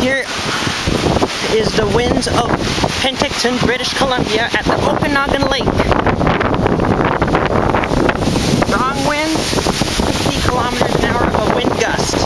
here is the winds of Penticton, British Columbia at the Okanagan Lake. Strong winds, 60 kilometers an hour of a wind gust.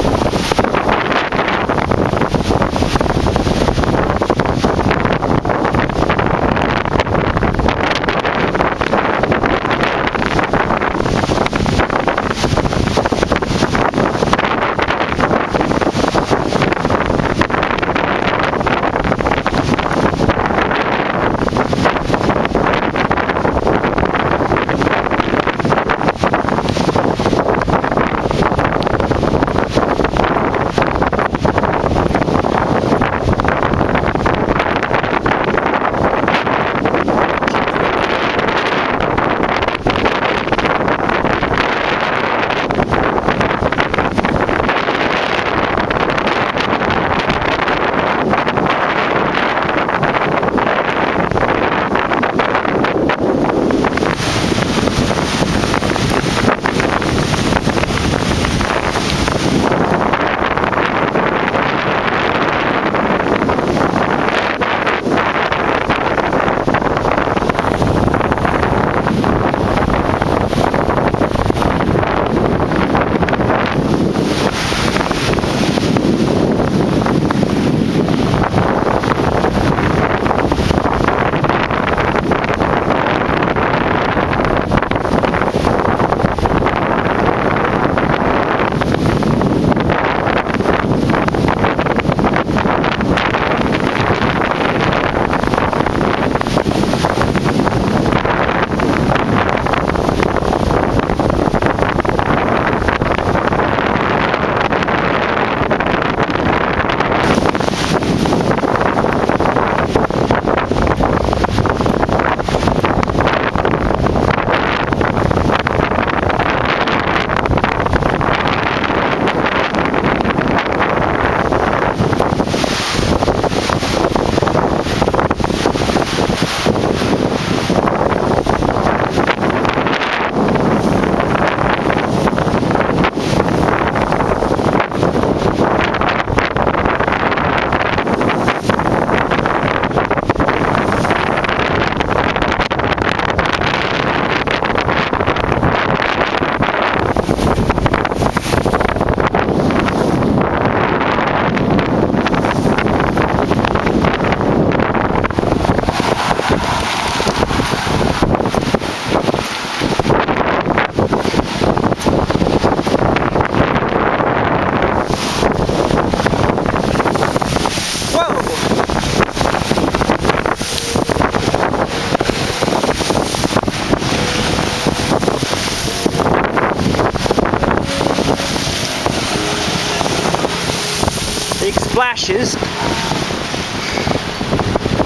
Big splashes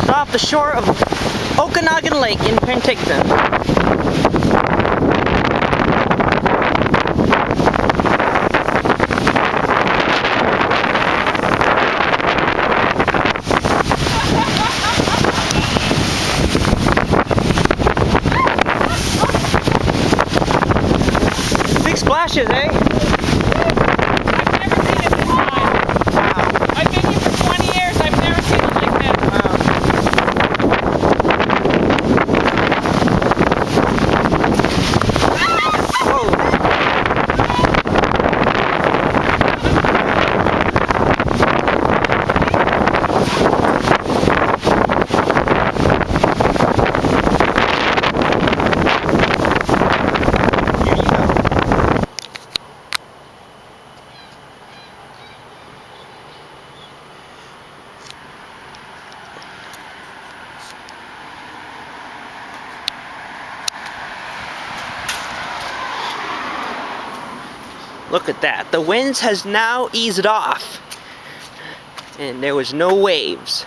off the shore of Okanagan Lake in Penticton. Big splashes, eh? Look at that. The winds has now eased off. And there was no waves.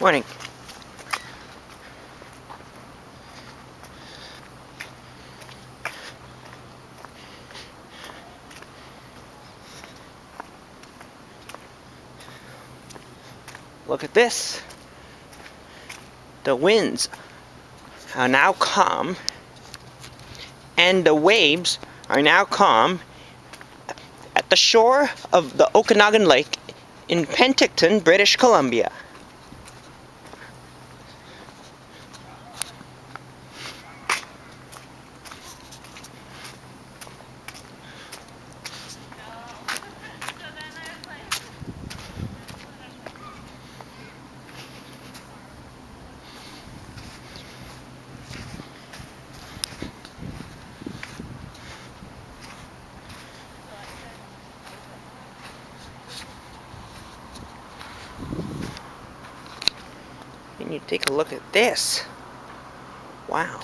Morning. Look at this. The winds are now calm, and the waves are now calm at the shore of the Okanagan Lake in Penticton, British Columbia. And you take a look at this. Wow.